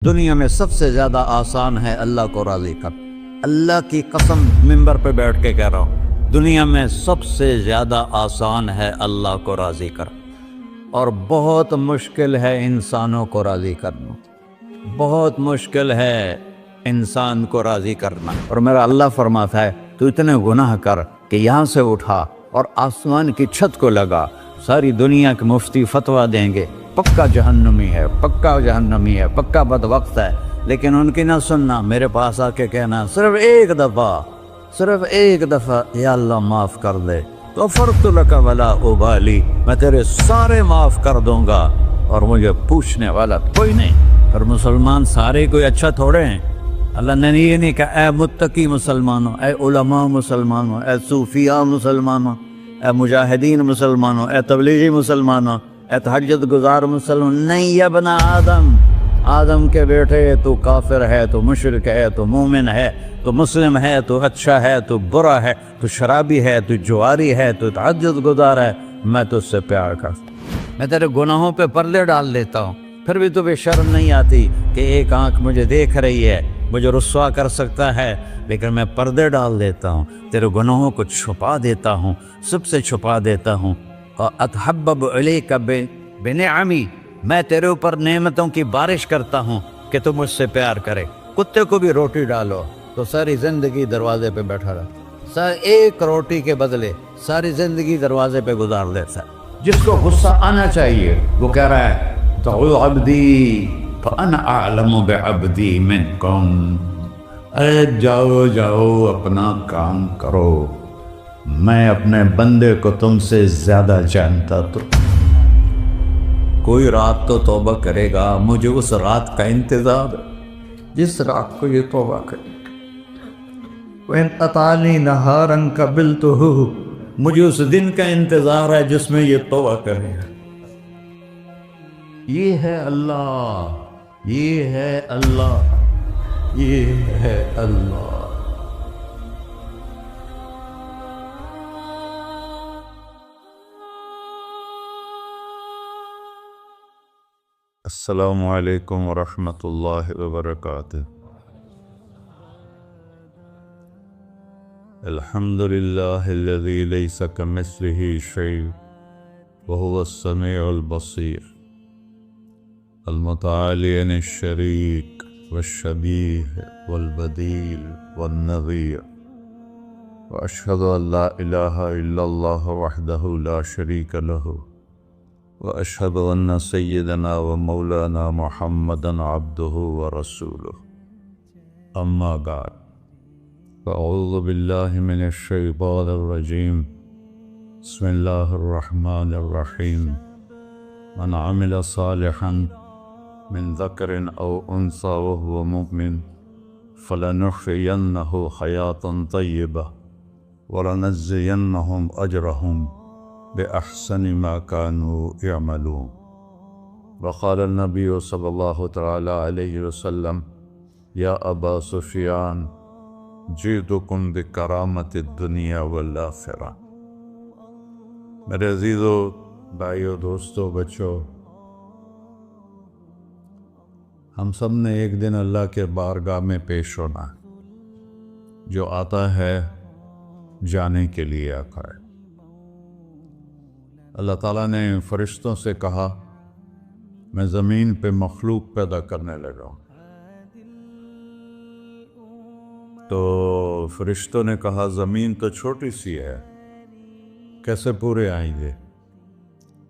دنیا میں سب سے زیادہ آسان ہے اللہ کو راضی کر۔ اللہ کی قسم منبر پہ بیٹھ کے کہہ رہا ہوں، دنیا میں سب سے زیادہ آسان ہے اللہ کو راضی کر، اور بہت مشکل ہے انسانوں کو راضی کرنا، بہت مشکل ہے انسان کو راضی کرنا۔ اور میرا اللہ فرماتا ہے تو اتنے گناہ کر کہ یہاں سے اٹھا اور آسمان کی چھت کو لگا، ساری دنیا کے مفتی فتویٰ دیں گے پکا جہنمی ہے، پکا جہنمی ہے، پکا بدبخت ہے، لیکن ان کی نہ سننا، میرے پاس آ کے کہنا صرف ایک دفعہ یا اللہ معاف کر دے، غفرت لک ولا ابالی، میں تیرے سارے معاف کر دوں گا اور مجھے پوچھنے والا کوئی نہیں۔ اور مسلمان سارے کوئی اچھا تھوڑے ہیں، اللہ نے یہ نہیں کہا اے متقی مسلمانوں، اے علماء مسلمانوں، اے صوفیاء مسلمانوں، اے مجاہدین مسلمانوں، اے تبلیغی مسلمانوں، اے تہجد گزار مسلمان، نہیں یا بنا آدم کے بیٹے، تو کافر ہے، تو مشرک ہے، تو مومن ہے، تو مسلم ہے، تو اچھا ہے، تو برا ہے، تو شرابی ہے، تو جواری ہے، تو تہجد گزار ہے، میں تجھ سے پیار کرتا ہوں، میں تیرے گناہوں پہ پردے ڈال دیتا ہوں، پھر بھی تمہیں شرم نہیں آتی کہ ایک آنکھ مجھے دیکھ رہی ہے، مجھے رسوا کر سکتا ہے، لیکن میں پردے ڈال دیتا ہوں، تیرے گناہوں کو چھپا دیتا ہوں، سب سے چھپا دیتا ہوں۔ اتحبب علیک بنعمی، میں تیرے اوپر نعمتوں کی بارش کرتا ہوں کہ تم مجھ سے پیار کرے۔ کتے کو بھی روٹی ڈالو تو ساری زندگی دروازے پہ بیٹھا رہتا، ایک روٹی کے بدلے ساری زندگی دروازے پہ گزار دیتا ہے۔ جس کو غصہ آنا چاہیے وہ کہہ رہا ہے تو عبدی فانا اعلم بعبدی منکم، اے جاؤ اپنا کام کرو، میں اپنے بندے کو تم سے زیادہ جانتا۔ تو کوئی رات تو توبہ کرے گا، مجھے اس رات کا انتظار ہے جس رات کو یہ توبہ کرے۔ وَإِنْ أَطَعَنِي نَهَارًا قَبِلْتُهُ، مجھے اس دن کا انتظار ہے جس میں یہ توبہ کرے گا۔ یہ ہے اللہ، یہ ہے اللہ، یہ ہے اللہ۔ السلام علیکم ورحمۃ اللہ وبرکاتہ۔ الحمد للہ الذی لیس کمثلہ شیء وہو السمیع البصیر، المتعالی عن الشریک والشبیہ والبدیل والنظیر، واشہد ان لا الہ الا اللہ وحدہ لا شریک لہ، واشہد ان سیدنا و مولانا محمدا عبدہ ورسولہ، اما بعد فاعوذ باللہ من الشیطان الرجیم، بسم اللہ الرحمن الرحیم، من عمل صالحا من ذکر او انثی وهو مؤمن فلنحیینہ حیاة طیبہ ولنجزینہم اجرہم بأحسن ما كانوا يعملون۔ وقال النبی صلی اللہ تعالی علیہ وسلم یا ابا سفیان جئتکم بکرامت الدنیا والآخرہ۔ میرے عزیزو، بھائیو، دوستو، بچو، ہم سب نے ایک دن اللہ کے بارگاہ میں پیش ہونا ہے، جو آتا ہے جانے کے لیے آتا ہے۔ اللہ تعالیٰ نے فرشتوں سے کہا میں زمین پہ مخلوق پیدا کرنے لگا ہوں، تو فرشتوں نے کہا زمین تو چھوٹی سی ہے، کیسے پورے آئیں گے؟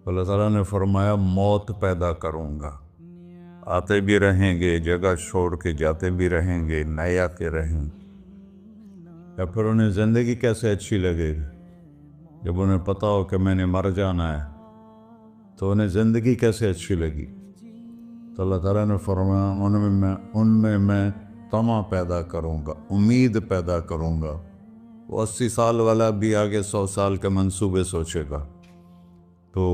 اللہ تعالیٰ نے فرمایا موت پیدا کروں گا، آتے بھی رہیں گے، جگہ چھوڑ کے جاتے بھی رہیں گے، نئے آتے رہیں گے۔ یا پھر انہیں زندگی کیسے اچھی لگے گی؟ جب انہیں پتا ہو کہ میں نے مر جانا ہے تو انہیں زندگی کیسے اچھی لگی؟ تو اللہ تعالیٰ نے فرمایا ان میں میں طمع پیدا کروں گا، امید پیدا کروں گا۔ وہ 80 سال والا بھی آگے 100 سال کے منصوبے سوچے گا۔ تو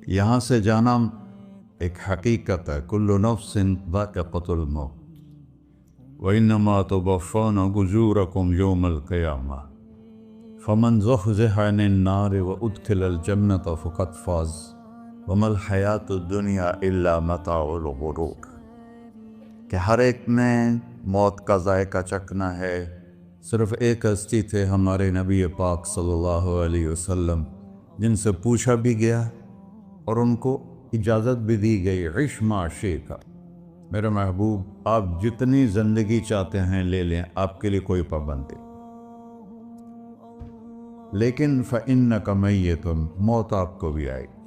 یہاں سے جانا ایک حقیقت ہے، کل نفس ذائقۃ الموت وانما توفون اجورکم یوم القیامہ، فمن زحزح عن النار وادخل الجنة فقد فاز وما الحیات الدنیا الا متاع الغرور، کہ ہر ایک نے موت کا ذائقہ چکھنا ہے۔ صرف ایک ہستی تھے ہمارے نبی پاک صلی اللہ علیہ وسلم، جن سے پوچھا بھی گیا اور ان کو اجازت بھی دی گئی، عش ما شئت، میرے محبوب آپ جتنی زندگی چاہتے ہیں لے لیں، آپ کے لیے کوئی پابندی، لیکن فإنک میت، موت آپ کو بھی آئے گی،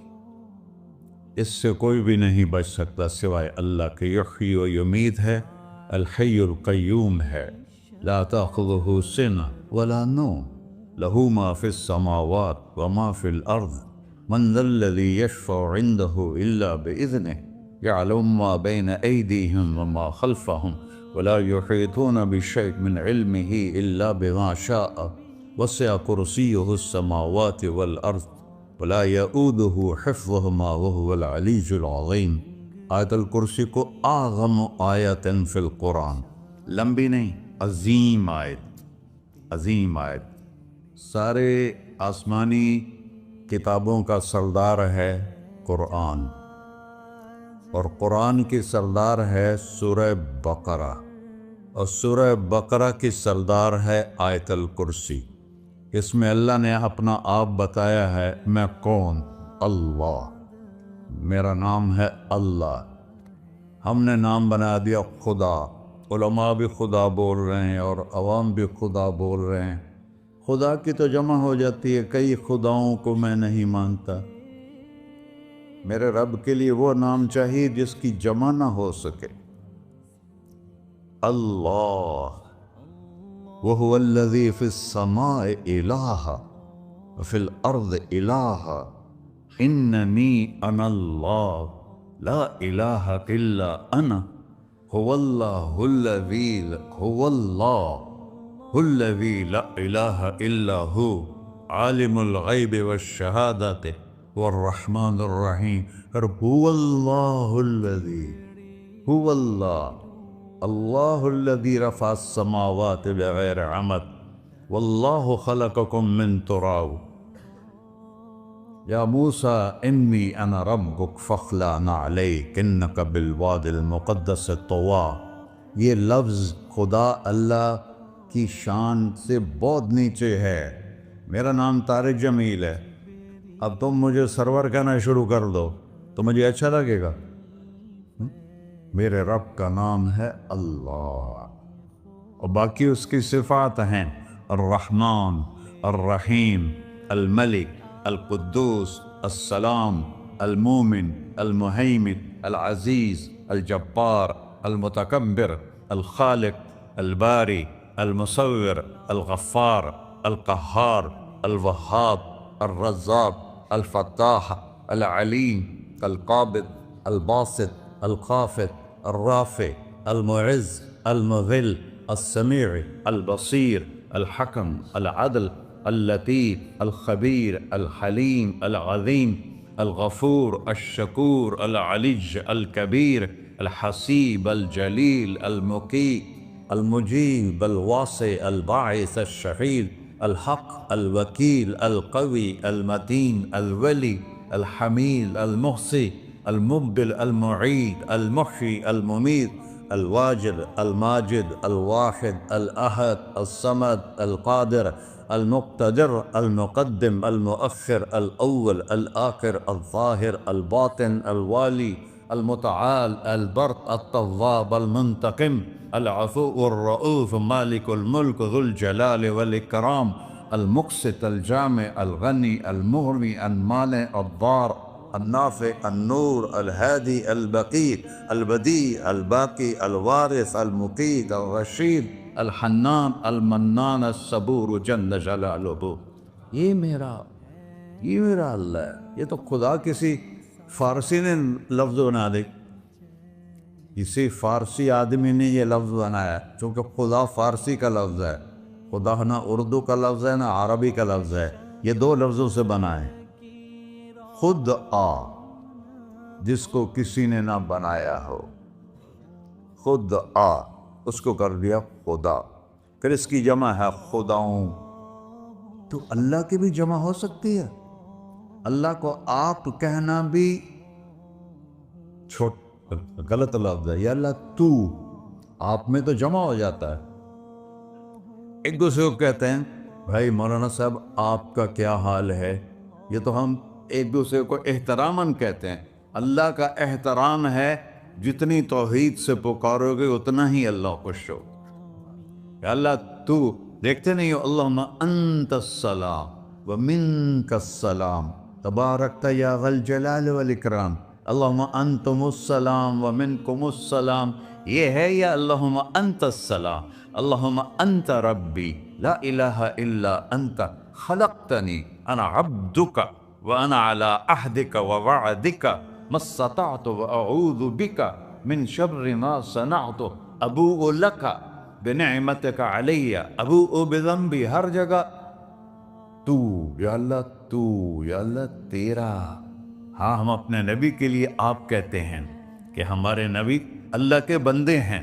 اس سے کوئی بھی نہیں بچ سکتا سوائے اللہ کے۔ یحیی و یمیت ہے، الحی القیوم ہے، لا تأخذہ سنہ ولا نوم، لہ ما فی السماوات وما فی الارض، من ذا الذی یشفع عنده الا بإذنہ، يعلم ما بين أيديهم وما خلفهم ولا يحيطون بشيء من علمه إلا بما شاء، وسع كرسيه السماوات والأرض ولا يؤوده حفظهما وهو العلي العظيم۔ آیت الکرسی کو اعظم آیت فی القرآن، لمبی نہیں، عظیم آیت، عظیم آیت، سارے آسمانی کتابوں کا سردار ہے قرآن، اور قرآن کی سردار ہے سورہ بقرہ، اور سورہ بقرہ کی سردار ہے آیت الکرسی۔ اس میں اللہ نے اپنا آپ بتایا ہے، میں کون؟ اللہ، میرا نام ہے اللہ۔ ہم نے نام بنا دیا خدا، علماء بھی خدا بول رہے ہیں اور عوام بھی خدا بول رہے ہیں۔ خدا کی تو جمع ہو جاتی ہے، کئی خداؤں کو میں نہیں مانتا، میرے رب کے لیے وہ نام چاہیے جس کی جمع نہ ہو سکے۔ اللہ، وَهُوَ الَّذِي فِي السَّمَاءِ إِلَٰهًا وَفِي الْأَرْضِ إِلَٰهًا إِنَّنِي أَنَا اللَّهُ لَا إِلَٰهَ إِلَّا أَنَا هُوَ اللَّهُ الَّذِي لَا إِلَٰهَ إِلَّا هُوَ عَالِمُ الْغَيْبِ وَالشَّهَادَةِ والرحمن الرحیم۔ اور هو اللہ الذی، هو اللہ الذی رفع السماوات بغیر عمد واللہ خلقکم من تراب، یا موسیٰ انی انا ربک فاخلع نعلیک انک بالوادی المقدس طویٰ۔ یہ لفظ خدا اللہ کی شان سے بہت نیچے ہے۔ میرا نام طارق جمیل ہے، اب تم مجھے سرور کہنا شروع کر دو تو مجھے اچھا لگے گا؟ میرے رب کا نام ہے اللہ، اور باقی اس کی صفات ہیں الرحمن، الرحیم، الملک، القدوس، السلام، المومن، المہیمن، العزیز، الجبار، المتکبر، الخالق، الباری، المصور، الغفار، القہار، الوہاب، الرزاق، الفتاح، العلیم، القابض، الباسط، الخافض، الرافع، المعز، المذل، السمیع، البصیر، الحکم، العدل، اللطیف، الخبیر، الحلیم، العظیم، الغفور، الشکور، العلی، الکبیر، الحسیب، الجلیل، المقیت، المجیب، الواسع، الباعث، الشہید، الحق، الوکیل، القوی، المتین، الولی، الحمید، المحصی، المبدل، المعید، المحیی، الممیت، الواجد، الماجد، الواحد، الأحد، الصمد، القادر، المقتدر، المقدم، المؤخر، الأول، الآخر، الظاهر، الباطن، الوالي، المتعال، البر، التواب، المنتقم، العفو، الرؤوف، مالك الملك، ذو الجلال والإكرام، المقسط، الجامع، الغني، المغني، المانع، الضار، النافع، النور، الهادي، البقي، البديع، الباقي، الوارث، المقيت، الرشيد، الحنان، المنان، الصبور جل جلالہ۔ یہ میرا اللہ ہے۔ یہ تو خدا کسی فارسی نے لفظ بنا دے، کسی فارسی آدمی نے یہ لفظ بنایا، چونکہ خدا فارسی کا لفظ ہے، خدا نہ اردو کا لفظ ہے نہ عربی کا لفظ ہے، یہ دو لفظوں سے بنا ہے۔ خود آ، جس کو کسی نے نہ بنایا ہو، خود آ، اس کو کر دیا خدا، پھر اس کی جمع ہے خداؤں۔ تو اللہ کی بھی جمع ہو سکتی ہے، اللہ کو آپ کہنا بھی غلط لفظ ہے، یا اللہ تو، آپ میں تو جمع ہو جاتا ہے۔ ایک دوسرے کو کہتے ہیں بھائی مولانا صاحب آپ کا کیا حال ہے، یہ تو ہم ایک دوسرے کو احتراماً کہتے ہیں۔ اللہ کا احترام ہے جتنی توحید سے پکارو گے اتنا ہی اللہ خوش ہو۔ کہ اللہ تو، دیکھتے نہیں ہو اللہم انت السلام ومنک السلام تبارکت یا ذا الجلال والاکرام، اللہم انتم السلام ومنکم السلام، یہ ہے یا اللہم انت السلام، اللہم انت ربی لا الہ الا انت خلقتنی انا عبدک وانا علی عہدک ووعدک ما استطعت واعوذ بک من شر ما صنعت ابوء لک بنعمتک علی ابوء بذنبی، ہر جگہ تو، یا اللہ تو، یا اللہ تیرا۔ ہاں ہم اپنے نبی کے لیے آپ کہتے ہیں کہ ہمارے نبی اللہ کے بندے ہیں،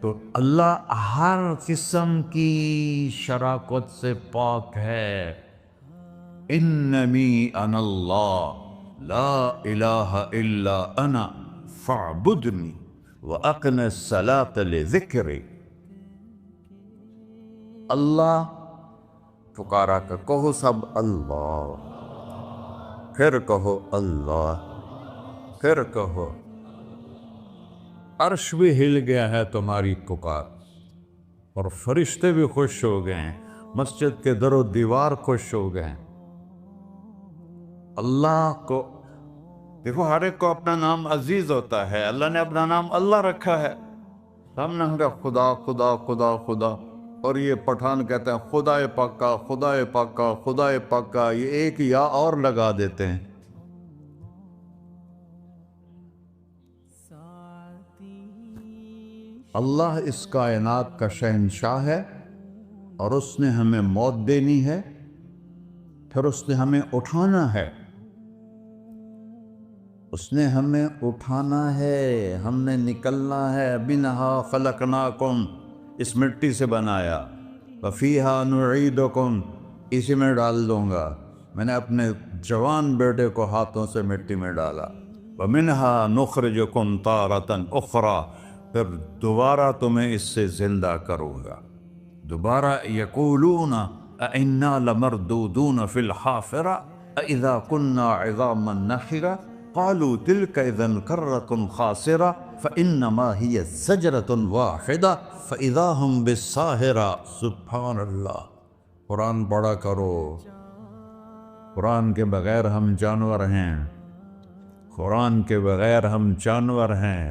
تو اللہ ہر قسم کی شراکت سے پاک ہے۔ اننی انا اللہ لا الہ الا انا فاعبدنی واقم الصلاۃ لذکری۔ اللہ پکارا کر، کہو سب اللہ، پھر کہو اللہ، پھر کہو۔ عرش بھی ہل گیا ہے تمہاری پکار، اور فرشتے بھی خوش ہو گئے ہیں، مسجد کے در و دیوار خوش ہو گئے ہیں۔ اللہ کو دیکھو، ہر ایک کو اپنا نام عزیز ہوتا ہے، اللہ نے اپنا نام اللہ رکھا ہے۔ ہم نے کہا خدا خدا خدا خدا، اور یہ پٹھان کہتے ہیں خدا پاکا خدا پاکا خدا پاکا، یہ ایک یا اور لگا دیتے ہیں۔ اللہ اس کائنات کا شہنشاہ ہے، اور اس نے ہمیں موت دینی ہے، پھر اس نے ہمیں اٹھانا ہے، اس نے ہمیں اٹھانا ہے، ہم نے نکلنا ہے۔ منہا خلقناکم، اس مٹی سے بنایا، وفیہا نعیدکم، اسی میں ڈال دوں گا۔ میں نے اپنے جوان بیٹے کو ہاتھوں سے مٹی میں ڈالا۔ ومنہا نخرجکم تارۃ اخری، پھر دوبارہ تمہیں اس سے زندہ کروں گا۔ دوبارہ یقولون اَإِنَّا لَمَرْدُودُونَ فِي الْحَافِرَةِ أَإِذَا كُنَّا عِظَامًا نَخِرَةً قَالُوا تِلْكَ إِذًا كَرَّةٌ خَاسِرَةٌ فَإِنَّمَا هِيَ زَجْرَةٌ وَاحِدَةٌ فَإِذَا هُمْ بِالسَّاهِرَةِ۔ سبحان اللہ، قرآن پڑھا کرو۔ قرآن کے بغیر ہم جانور ہیں، قرآن کے بغیر ہم جانور ہیں،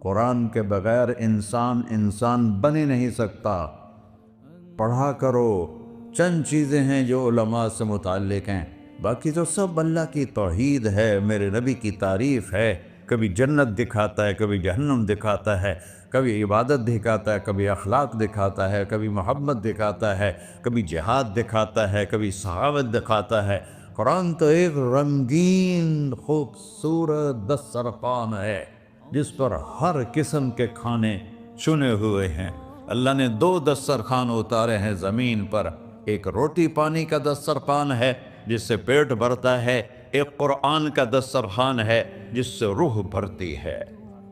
قرآن کے بغیر انسان بن ہی نہیں سکتا۔ پڑھا کرو۔ چند چیزیں ہیں جو علماء سے متعلق ہیں، باقی تو سب اللہ کی توحید ہے، میرے نبی کی تعریف ہے۔ کبھی جنت دکھاتا ہے، کبھی جہنم دکھاتا ہے، کبھی عبادت دکھاتا ہے، کبھی اخلاق دکھاتا ہے، کبھی محبت دکھاتا ہے، کبھی جہاد دکھاتا ہے، کبھی سخاوت دکھاتا ہے۔ قرآن تو ایک رنگین خوبصورت دسترخوان ہے جس پر ہر قسم کے کھانے چنے ہوئے ہیں۔ اللہ نے 2 دسترخوان اتارے ہیں زمین پر، ایک روٹی پانی کا دسترخوان ہے جس سے پیٹ بھرتا ہے، ایک قرآن کا دسترخوان ہے جس سے روح بھرتی ہے،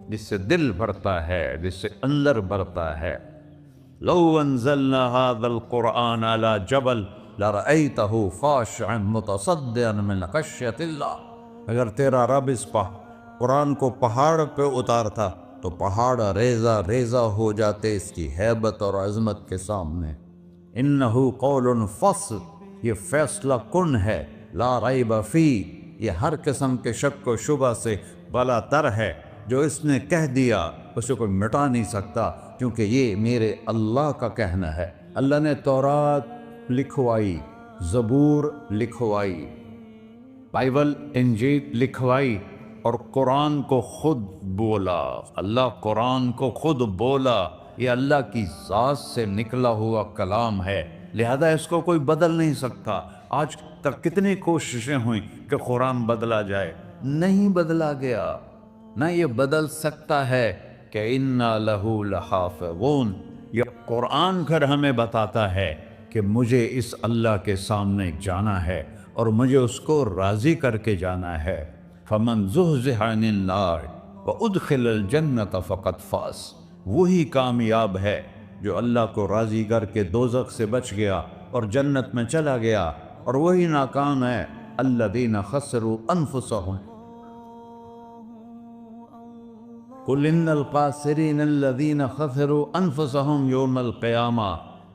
جس سے دل بھرتا ہے، جس سے اندر بھرتا ہے۔ لو انزلنا هذا القرآن على جبل لرأيته خاشعا متصدعا من خشية اللہ، اگر تیرا رب اس قرآن کو پہاڑ پہ اتارتا تو پہاڑ ریزہ ریزہ ہو جاتے اس کی ہیبت اور عظمت کے سامنے۔ انہو قول فصل، یہ فیصلہ کن ہے، لا ریب فی، یہ ہر قسم کے شک و شبہ سے بلا تر ہے۔ جو اس نے کہہ دیا اسے کوئی مٹا نہیں سکتا، کیونکہ یہ میرے اللہ کا کہنا ہے۔ اللہ نے تورات لکھوائی، زبور لکھوائی، بائبل انجیل لکھوائی، اور قرآن کو خود بولا۔ اللہ قرآن کو خود بولا، یہ اللہ کی ذات سے نکلا ہوا کلام ہے، لہذا اس کو کوئی بدل نہیں سکتا۔ آج تک کتنی کوششیں ہوئیں کہ قرآن بدلا جائے، نہیں بدلا گیا، نہ یہ بدل سکتا ہے کہ اِنَّا لَهُ لَحَافِظُونَ۔ یہ قرآن پھر ہمیں بتاتا ہے کہ مجھے اس اللہ کے سامنے جانا ہے اور مجھے اس کو راضی کر کے جانا ہے۔ فَمَنْ زُحْزِحَ عَنِ النَّارِ وَأُدْخِلَ الْجَنَّةَ فَقَدْ فَازَ، وہی کامیاب ہے جو اللہ کو راضی کر کے دوزخ سے بچ گیا اور جنت میں چلا گیا، اور وہی ناکام ہے الَّذِينَ خَسِرُوا أَنفُسَهُمْ قُلْ إِنَّ الْخَاسِرِينَ الَّذِينَ خَسِرُوا أَنفُسَهُمْ يَوْمَ الْقِيَامَةِ،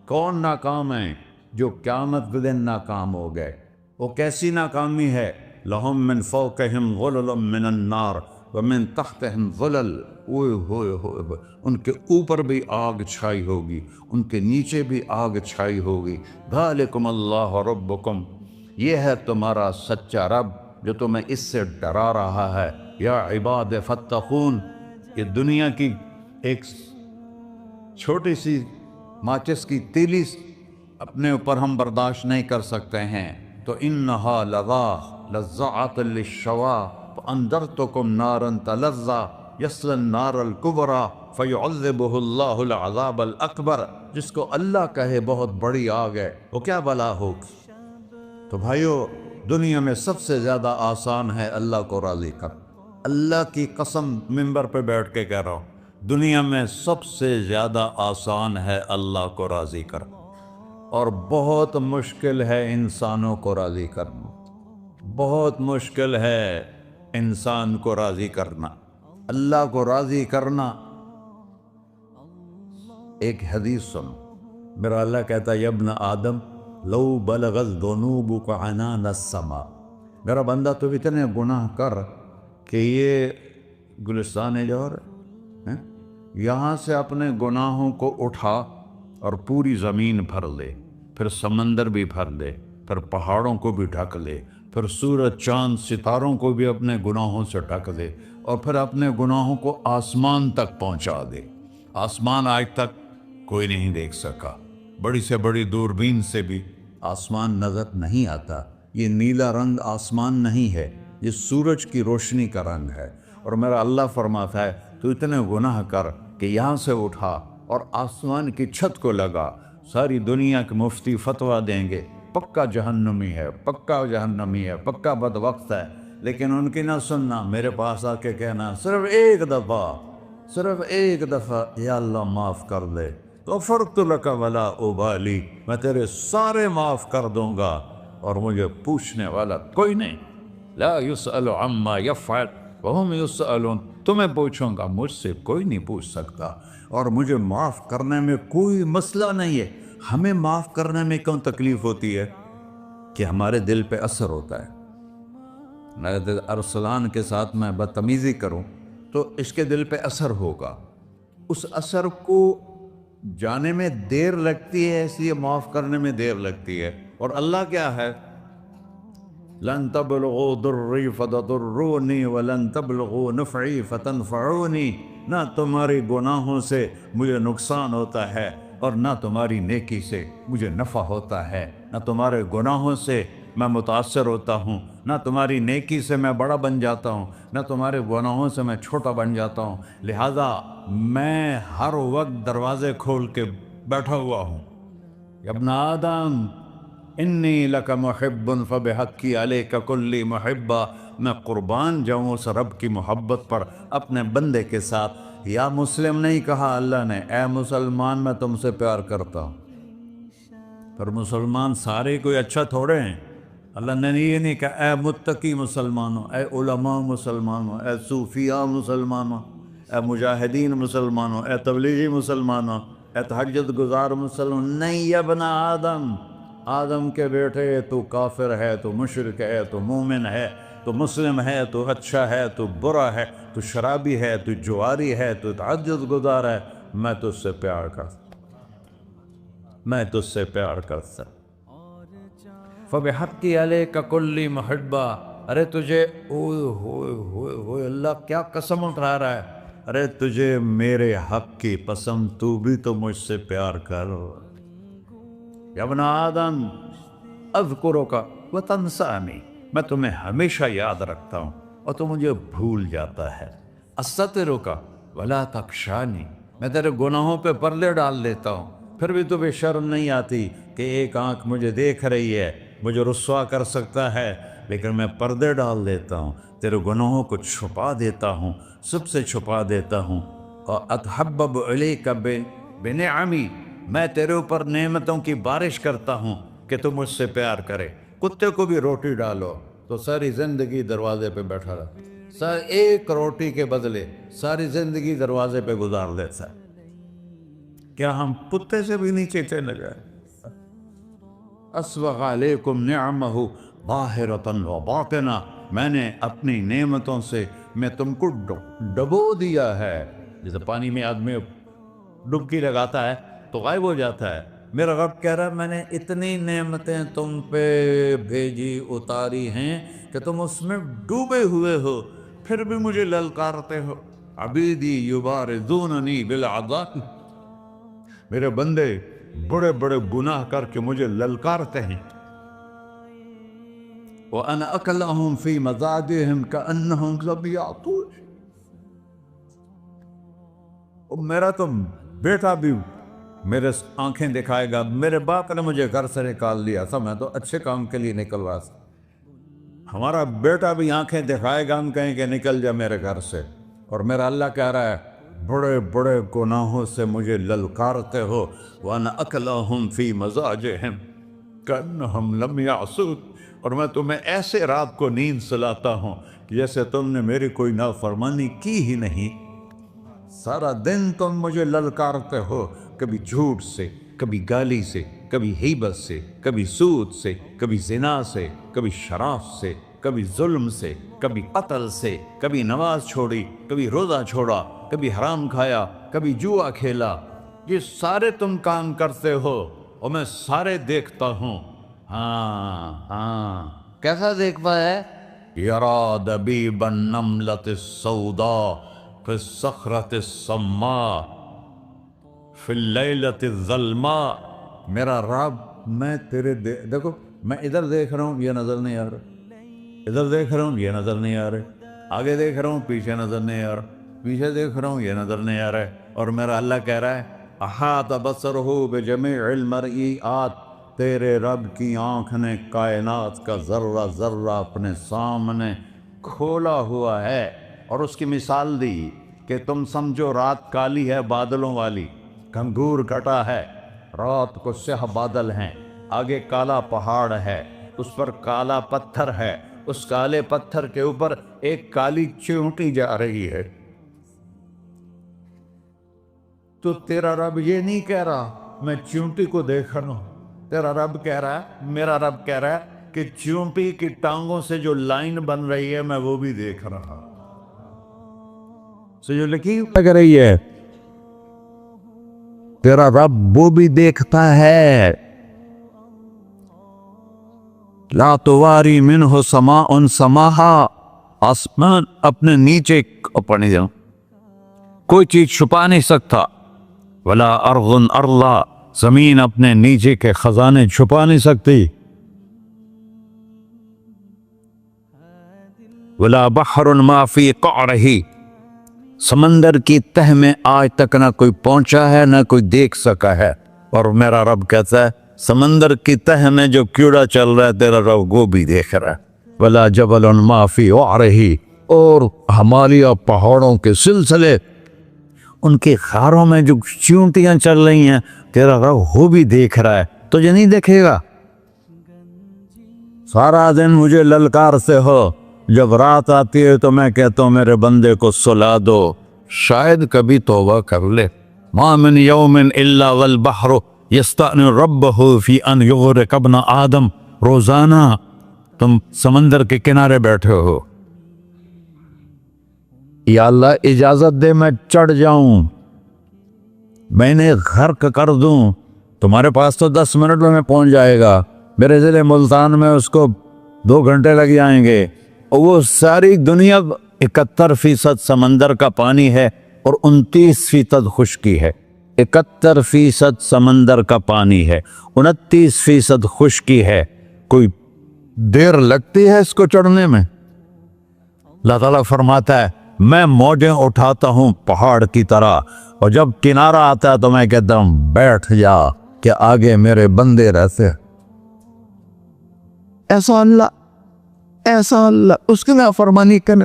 کون ناکام ہیں؟ جو قیامت کے دن ناکام ہو گئے۔ وہ کیسی ناکامی ہے؟ لَهُم مِّن فَوْقِهِمْ ظُلُلٌ مِّنَ النَّارِ وَمِن تَحْتِهِمْ ظُلَلٌ، اوئے ہوئے ہوئے، ان کے اوپر بھی آگ چھائی ہوگی، ان کے نیچے بھی آگ چھائی ہوگی۔ ذَلِكُمُ اللَّهُ رَبُّكُمْ، یہ ہے تمہارا سچا رب جو تمہیں اس سے ڈرا رہا ہے۔ یا عباد فاتقون، یہ دنیا کی ایک چھوٹی سی ماچس کی تیلی اپنے اوپر ہم برداشت نہیں کر سکتے ہیں، تو انہا لظیٰ لذعۃ للشوا فانذرتکم نارا تلظیٰ یصلی النار الکبریٰ فیعذبہ اللہ العذاب الاکبر، جس کو اللہ کہے بہت بڑی آگ ہے وہ کیا بلا ہوگی۔ تو بھائیو، دنیا میں سب سے زیادہ آسان ہے اللہ کو راضی کر، اللہ کی قسم منبر پہ بیٹھ کے کہہ رہا ہوں، دنیا میں سب سے زیادہ آسان ہے اللہ کو راضی کر، اور بہت مشکل ہے انسانوں کو راضی کرنا، بہت مشکل ہے انسان کو راضی کرنا۔ اللہ کو راضی کرنا، ایک حدیث سنو، میرا اللہ کہتا ہے یا ابن آدم لو بلغت ذنوبک عنان السماء، میرا بندہ تو اتنے گناہ کر کہ یہ گلستان جوہر ہے، یہاں سے اپنے گناہوں کو اٹھا اور پوری زمین بھر لے، پھر سمندر بھی بھر لے، پھر پہاڑوں کو بھی ڈھک لے، پھر سورج چاند ستاروں کو بھی اپنے گناہوں سے ڈھک دے، اور پھر اپنے گناہوں کو آسمان تک پہنچا دے۔ آسمان آج تک کوئی نہیں دیکھ سکا، بڑی سے بڑی دوربین سے بھی آسمان نظر نہیں آتا۔ یہ نیلا رنگ آسمان نہیں ہے، یہ سورج کی روشنی کا رنگ ہے۔ اور میرا اللہ فرماتا ہے تو اتنے گناہ کر کہ یہاں سے اٹھا اور آسمان کی چھت کو لگا، ساری دنیا کے مفتی فتویٰ دیں گے پکا جہنمی ہے، پکا جہنمی ہے، پکا بدبخت ہے، لیکن ان کی نہ سننا، میرے پاس آ کے کہنا صرف ایک دفعہ یا اللہ معاف کر دے، غفرت لک ولا ابالی، میں تیرے سارے معاف کر دوں گا اور مجھے پوچھنے والا کوئی نہیں۔ لا یسأل عما یفعل وہم یسألون، تمہیں پوچھوں گا، مجھ سے کوئی نہیں پوچھ سکتا، اور مجھے معاف کرنے میں کوئی مسئلہ نہیں ہے۔ ہمیں معاف کرنے میں کیوں تکلیف ہوتی ہے؟ کہ ہمارے دل پہ اثر ہوتا ہے۔ میں ارسلان کے ساتھ میں بدتمیزی کروں تو اس کے دل پہ اثر ہوگا، اس اثر کو جانے میں دیر لگتی ہے، اس لیے معاف کرنے میں دیر لگتی ہے۔ اور اللہ کیا ہے؟ لن تبلغوا ضری فتضرونی ولن تبلغوا نفعی فتنفعونی، نہ تمہاری گناہوں سے مجھے نقصان ہوتا ہے اور نہ تمہاری نیکی سے مجھے نفع ہوتا ہے، نہ تمہارے گناہوں سے میں متاثر ہوتا ہوں، نہ تمہاری نیکی سے میں بڑا بن جاتا ہوں، نہ تمہارے گناہوں سے میں چھوٹا بن جاتا ہوں، لہذا میں ہر وقت دروازے کھول کے بیٹھا ہوا ہوں۔ یا ابن آدم انی لک محب فبحقی علیک کلی محبہ، میں قربان جاؤں اس رب کی محبت پر اپنے بندے کے ساتھ۔ یا مسلم نہیں کہا اللہ نے، اے مسلمان میں تم سے پیار کرتا ہوں۔ پر مسلمان سارے کوئی اچھا تھوڑے ہیں، اللہ نے یہ نہیں کہا اے متقی مسلمانوں، اے علماء مسلمانوں، اے صوفیاء مسلمانوں، اے مجاہدین مسلمانوں، اے تبلیغی مسلمانوں، اے تہجد گزار مسلمان، نہیں یا ابن آدم، آدم کے بیٹے، تو کافر ہے، تو مشرک ہے، تو مومن ہے، تو مسلم ہے، تو اچھا ہے، تو برا ہے، تو شرابی ہے، تو جواری ہے، تو تہجد گزار ہے، میں تجھ سے پیار کرتا، میں تجھ سے پیار کرتا۔ فبحقی علیک کلی محبہ، ارے تجھے اوئے ہوئے ہوئے ہوئے، اللہ کیا قسم اٹھا رہا ہے، ارے تجھے میرے حق کی قسم، تو بھی تو مجھ سے پیار کر۔ یا ابن آدم اذکرک وتنسانی، میں تمہیں ہمیشہ یاد رکھتا ہوں اور تو مجھے بھول جاتا ہے۔ استترک ولا تخشانی، میں تیرے گناہوں پہ پردے ڈال دیتا ہوں، پھر بھی تمہیں شرم نہیں آتی کہ ایک آنکھ مجھے دیکھ رہی ہے، مجھے رسوا کر سکتا ہے، لیکن میں پردے ڈال دیتا ہوں تیرے گناہوں کو چھپا دیتا ہوں، سب سے چھپا دیتا ہوں۔ اور اتحبب الیک بنعمی، میں تیرے اوپر نعمتوں کی بارش کرتا ہوں کہ تم مجھ سے پیار کرے۔ کتے کو بھی روٹی ڈالو تو ساری زندگی دروازے پہ بیٹھا رہا، ایک روٹی کے بدلے ساری زندگی دروازے پہ گزار دیتا ہے۔ کیا ہم کتے سے بھی نیچے چلے گئے؟ اسبغ علیکم نعمہ ظاہرۃ و باطنہ، میں نے اپنی نعمتوں سے میں تم کو ڈبو دیا ہے۔ جیسے پانی میں آدمی ڈبکی لگاتا ہے تو غائب ہو جاتا ہے، میرا رب کہہ رہا ہے میں نے اتنی نعمتیں تم پہ بھیجی اتاری ہیں کہ تم اس میں ڈوبے ہوئے ہو، پھر بھی مجھے للکارتے ہو۔ عبیدی یبارزوننی بالعذاب، میرے بندے بڑے بڑے گناہ کر کے مجھے للکارتے ہیں۔ وَأَنَا أَكْلَهُمْ فِي مَزَاجِهِمْ كَأَنَّهُمْ لَمْ يَعْطُونِ، میرا تو بیٹا بھی میرے آنکھیں دکھائے گا، میرے باپ نے مجھے گھر سے نکال دیا تھا، میں تو اچھے کام کے لیے نکل رہا تھا، ہمارا بیٹا بھی آنکھیں دکھائے گا، ہم کہیں کہ نکل جا میرے گھر سے۔ اور میرا اللہ کہہ رہا ہے بڑے بڑے گناہوں سے مجھے للکارتے ہو۔ وَأَنَا أَكْلَهُمْ فِي مَزَاجِهِمْ كَأَنَّهُمْ لَمْ يَعْصُونِ، اور میں تمہیں ایسے رات کو نیند سلاتا ہوں کہ جیسے تم نے میری کوئی نافرمانی کی ہی نہیں۔ سارا دن تم مجھے للکارتے ہو، کبھی جھوٹ سے، کبھی گالی سے، کبھی غیبت سے، کبھی سود سے، کبھی زنا سے، کبھی شراب سے، کبھی ظلم سے، کبھی قتل سے، کبھی نماز چھوڑی، کبھی روزہ چھوڑا، کبھی حرام کھایا، کبھی جوا کھیلا۔ یہ سارے تم کام کرتے ہو اور میں سارے دیکھتا ہوں۔ ہاں کیسا دیکھتا ہے؟ یرا دبیب النملۃ السوداء فی الصخرۃ الصماء فی اللیلۃ الظلماء، میرا رب میں تیرے دیکھو میں ادھر دیکھ رہا ہوں یہ نظر نہیں آ رہا، ادھر دیکھ رہا ہوں یہ نظر نہیں آ رہا، آگے دیکھ رہا ہوں پیچھے نظر نہیں آ رہا، پیچھے دیکھ رہا ہوں یہ نظر نہیں آ رہا ہے، اور میرا اللہ کہہ رہا ہے احاط بصرہ بجمیع المرئیات، تیرے رب کی آنکھ نے کائنات کا ذرہ ذرہ اپنے سامنے کھولا ہوا ہے۔ اور اس کی مثال دی کہ تم سمجھو رات کالی ہے بادلوں والی، گھنگور گھٹا ہے، رات کو سیاہ بادل ہیں، آگے کالا پہاڑ ہے، اس پر کالا پتھر ہے، اس کالے پتھر کے اوپر ایک کالی چیونٹی جا رہی ہے۔ تو تیرا رب یہ نہیں کہہ رہا میں چیونٹی کو دیکھ رہا ہوں، تیرا رب کہہ رہا ہے، میرا رب کہہ رہا ہے کہ چیونٹی کی ٹانگوں سے جو لائن بن رہی ہے میں وہ بھی دیکھ رہا ہوں، جو لکیر لگ رہی ہے تیرا رب وہ بھی دیکھتا ہے۔ لا تواری منہ سماء سماہا، آسمان اپنے نیچے پڑھنے جاؤں کوئی چیز چھپا نہیں سکتا، ولا ارض ارضا، زمین اپنے نیچے کے خزانے چھپا نہیں سکتی، ولا بحر ما فی قعرہ، سمندر کی تہ میں آج تک نہ کوئی پہنچا ہے نہ کوئی دیکھ سکا ہے، اور میرا رب کہتا ہے سمندر کی تہ میں جو کیڑا چل رہا ہے تیرا رب وہ بھی دیکھ رہا ہے، ولا جبل ما فی وعرہ، اور ہمالیہ پہاڑوں کے سلسلے ان کے خاروں میں جو چیونٹیاں چل رہی ہیں تیرا رب وہ بھی دیکھ رہا ہے، تجھے نہیں دیکھے گا؟ سارا دن مجھے للکار سے ہو، جب رات آتی ہے تو میں کہتا ہوں میرے بندے کو سلا دو، شاید کبھی توبہ کر لے۔ ما من یوم الا والبحر یستأذن ربہ فی ان یغرق ابن آدم، روزانہ تم سمندر کے کنارے بیٹھے ہو، یا اللہ اجازت دے میں چڑھ جاؤں، میں نے غرق کر دوں، تمہارے پاس تو 10 منٹ میں پہنچ جائے گا، میرے ضلع ملتان میں اس کو 2 گھنٹے لگ جائیں گے، اور وہ ساری دنیا 71% سمندر کا پانی ہے اور 29% خشکی ہے، 71% سمندر کا پانی ہے، 29% خشکی ہے، کوئی دیر لگتی ہے اس کو چڑھنے میں؟ اللہ تعالیٰ فرماتا ہے میں موجیں اٹھاتا ہوں پہاڑ کی طرح، اور جب کنارہ آتا ہے تو میں کہتا ہوں بیٹھ جا کہ آگے میرے بندے رہتے۔ ایسا اللہ ایسا اللہ اس کی نافرمانی کرنا.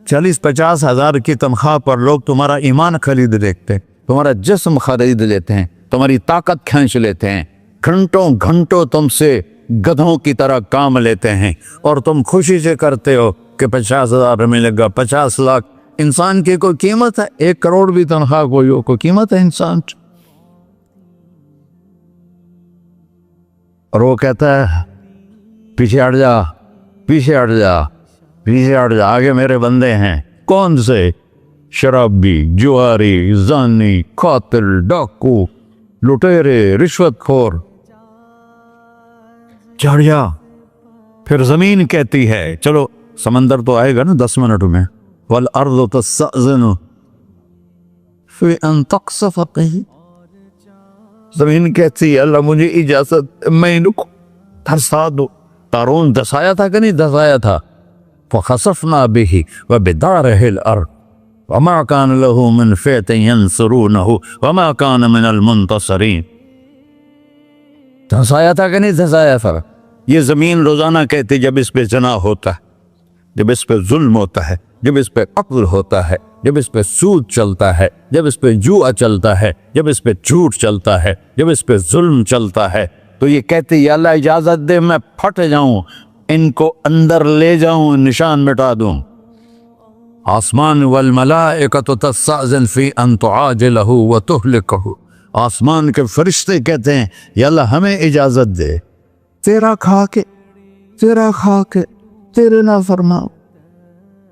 40-50 ہزار کی تنخواہ پر لوگ تمہارا ایمان خرید لیتے ہیں, تمہارا جسم خرید لیتے ہیں, تمہاری طاقت کھینچ لیتے ہیں, گھنٹوں گھنٹوں تم سے گدھوں کی طرح کام لیتے ہیں, اور تم خوشی سے کرتے ہو کہ 50,000 ملے گا, 50 لاکھ. انسان کی کوئی قیمت ہے؟ 1 کروڑ بھی تنخواہ کوئی قیمت ہے انسان؟ اور وہ کہتا ہے پیچھے ہٹ جا, پیچھے ہٹ جا, پیچھے ہٹ جا, آگے میرے بندے ہیں. کون سے؟ شرابی, جواری, زانی, قاتل, ڈاکو, لٹیرے, رشوت خور. چڑھ جا. پھر زمین کہتی ہے چلو سمندر تو آئے گا نا 10 منٹ میں. والارض تستأذن فی ان تقصف قیل. زمین کہتی ہے اللہ مجھے اجازت, میں ان کو دھسا دو. قارون دھسایا تھا کہ نہیں دھسایا تھا؟ فخسفنا به وبداره الارض وما كان له من فئة ينصرونه وما كان من المنتصرين. دھسایا تھا کہ نہیں دھسایا تھا؟ یہ زمین روزانہ کہتی جب اس پہ زنا ہوتا ہے, جب اس پہ ظلم ہوتا ہے, جب اس پہ قتل ہوتا ہے, جب اس پہ سود چلتا ہے, جب اس پہ جوا چلتا ہے, جب اس پہ جھوٹ چلتا ہے, جب اس پہ ظلم چلتا ہے, تو یہ کہتے یا اللہ اجازت دے میں پھٹ جاؤں, ان کو اندر لے جاؤں, نشان مٹا دوں. آسمان والملائکۃ تستأذن فی ان تعاجلہ وتہلکہ. آسمان کے فرشتے کہتے ہیں یا اللہ ہمیں اجازت دے, تیرا کھا کے تیرے نافرمان.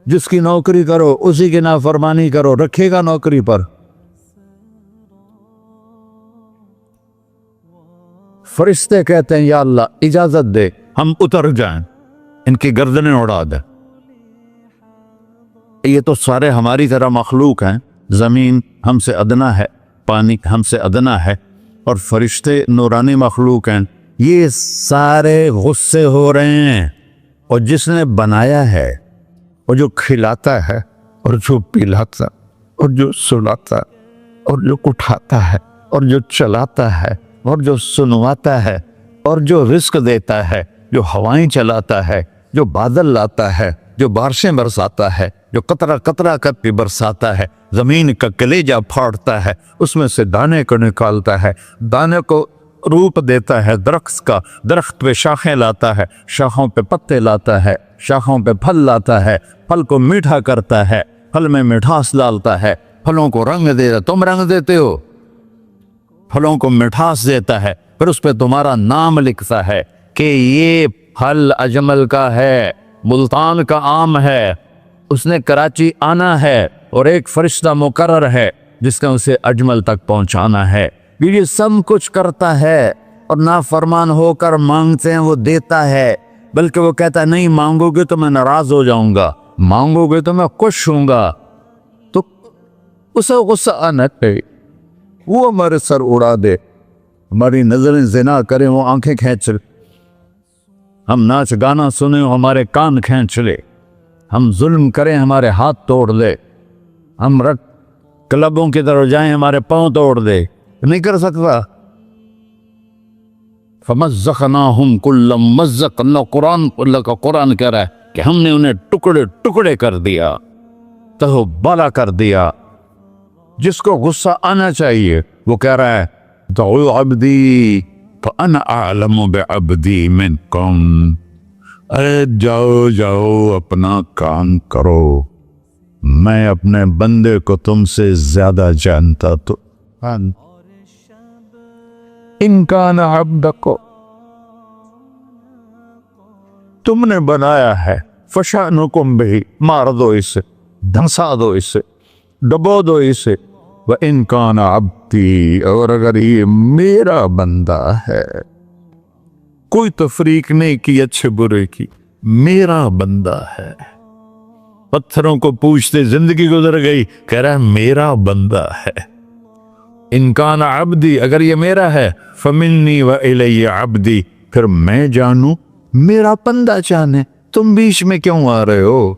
جس کی نوکری کرو اسی کی نافرمانی کرو, رکھے گا نوکری پر. فرشتے کہتے ہیں یا اللہ اجازت دے ہم اتر جائیں, ان کی گردنیں اڑا دے. یہ تو سارے ہماری طرح مخلوق ہیں. زمین ہم سے ادنا ہے, پانی ہم سے ادنا ہے, اور فرشتے نورانی مخلوق ہیں. یہ سارے غصے ہو رہے ہیں, اور جس نے بنایا ہے, اور جو کھلاتا ہے, اور جو پلاتا, اور جو سلاتا, اور جو اٹھاتا ہے, اور جو چلاتا ہے, اور جو سنواتا ہے, اور جو رزق دیتا ہے, جو ہوائیں چلاتا ہے, جو بادل لاتا ہے, جو بارشیں برساتا ہے, جو قطرہ قطرہ کر کے برساتا ہے, زمین کا کلیجہ پھاڑتا ہے, اس میں سے دانے کو نکالتا ہے, دانے کو روپ دیتا ہے درخت کا, درخت پہ شاخیں لاتا ہے, شاخوں پہ پتے لاتا ہے, شاخوں پہ پھل لاتا ہے, پھل کو میٹھا کرتا ہے, پھل میں مٹھاس ڈالتا ہے, پھلوں کو رنگ دیتا. تم رنگ دیتے ہو, پھلوں کو مٹھاس دیتا ہے, پھر اس پہ تمہارا نام لکھتا ہے کہ یہ پھل اجمل کا ہے, ملتان کا آم ہے, اس نے کراچی آنا ہے, اور ایک فرشتہ مقرر ہے جس نے اسے اجمل تک پہنچانا ہے. یہ سب کچھ کرتا ہے, اور نافرمان ہو کر مانگتے ہیں وہ دیتا ہے, بلکہ وہ کہتا ہے نہیں مانگو گے تو میں ناراض ہو جاؤں گا, مانگو گے تو میں خوش ہوں گا. تو اسے غصہ آنا چاہیے, وہ ہمارے سر اڑا دے, ہماری نظریں زنا کریں وہ آنکھیں کھینچ لے, ہم ناچ گانا سنیں ہمارے کان کھینچ لے, ہم ظلم کریں ہمارے ہاتھ توڑ دے, ہم کلبوں کی طرف جائیں ہمارے پاؤں توڑ دے. نہیں کر سکتا. فَمَزَّقْنَاهُمْ كُلَّ مُمَزَّقٍ. اللہ کا قرآن کہہ رہا ہے کہ ہم نے انہیں ٹکڑے ٹکڑے کر دیا, تہو بالا کر دیا. جس کو غصہ آنا چاہیے وہ کہہ رہا ہے دعوا عبدی فَأَنَا أَعْلَمُ بِعَبْدِي مِنْكُمْ. ارے جاؤ جاؤ اپنا کام کرو, میں اپنے بندے کو تم سے زیادہ جانتا. تو ان کان عبدک, تم نے بنایا ہے, فشانکم بہ, مار دو اسے, دھنسا دو اسے, ڈبو دو اسے. وَإِن كَانَ عَبْدِي, اور اگر یہ میرا بندہ ہے, کوئی تفریق نہیں کی اچھے برے کی, میرا بندہ ہے. پتھروں کو پوچھتے زندگی گزر گئی, کہہ رہا ہے میرا بندہ ہے. ان کان عبدی, اگر یہ میرا ہے, فمنی و الی عبدی, پھر میں جانوں میرا بندہ جانے, تم بیچ میں کیوں آ رہے ہو؟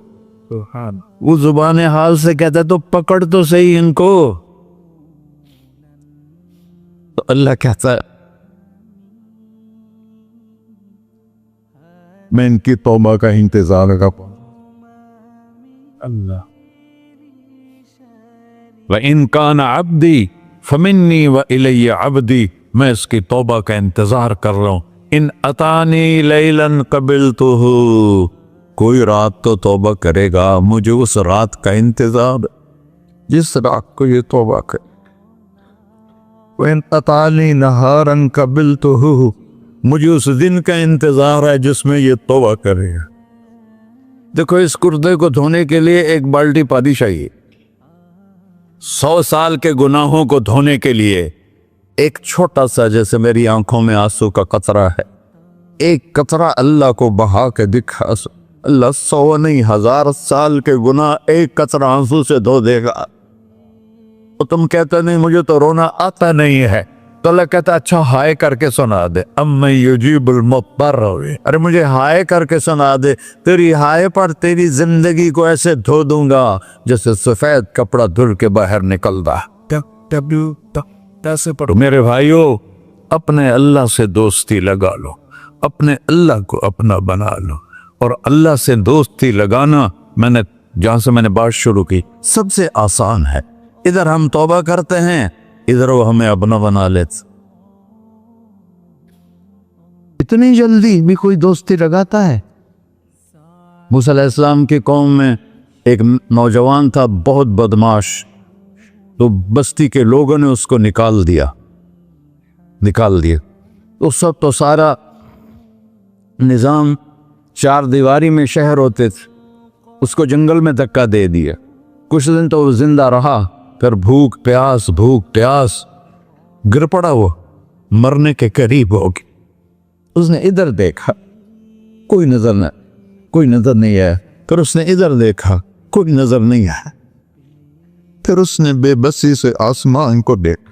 وہ زبان حال سے کہتا ہے تو پکڑ تو صحیح ان کو. تو اللہ کہتا ہے میں ان کی توبہ کا انتظار کروں. اللہ وَإِن كَانَ عَبْدِي فَمِنِّي وَإِلَيَّ عَبْدِي، میں اس کی توبہ کا انتظار کر رہا ہوں. ان اتانی لیلاً قبلتہ، کوئی رات تو توبہ کرے گا، مجھے اس رات کا انتظار جس رات کو یہ توبہ کرے. وَإِنْ أَطَانِي نَهَارًا قَبِلْتُهُ، مجھے اس دن کا انتظار ہے جس میں یہ توبہ کرے گا. دیکھو اس کردے کو دھونے کے لیے ایک بالٹی پانی چاہیے. 100 سال کے گناہوں کو دھونے کے لیے ایک چھوٹا سا، جیسے میری آنکھوں میں آنسو کا قطرہ ہے، ایک قطرہ اللہ کو بہا کے دکھا، اللہ 100 نہیں 1000 سال کے گناہ ایک قطرہ آنسو سے دھو دے گا. تو تم کہتے نہیں مجھے تو رونا آتا نہیں ہے، تو اللہ کہتا اچھا ہائے کر کے سنا دے. اَمَّن يُجِيبُ الْمُضْطَرَّ، ارے مجھے ہائے کر کے سنا دے، تیری ہائے پر تیری زندگی کو ایسے دھو دوں گا جیسے سفید کپڑا دھل کے باہر نکلتا. میرے بھائیو، اپنے اللہ سے دوستی لگا لو، اپنے اللہ کو اپنا بنا لو. اور اللہ سے دوستی لگانا، جہاں سے میں نے بات شروع کی، سب سے آسان ہے. ادھر ہم توبہ کرتے ہیں، ادھر وہ ہمیں اپنا بنا لیتے. اتنی جلدی بھی کوئی دوستی لگاتا ہے؟ موسیٰ علیہ السلام کی قوم میں ایک نوجوان تھا بہت بدماش، تو بستی کے لوگوں نے اس کو نکال دیا. اس وقت تو سارا نظام 4 دیواری میں شہر ہوتے تھے، اس کو جنگل میں دھکا دے دیا. کچھ دن تو وہ زندہ رہا، پھر بھوک پیاس گر پڑا، وہ مرنے کے قریب ہو گیا. اس نے ادھر دیکھا، کوئی نظر نہیں آیا. پھر اس نے ادھر دیکھا، کوئی نظر نہیں آیا. پھر اس نے بے بسی سے آسمان کو دیکھا.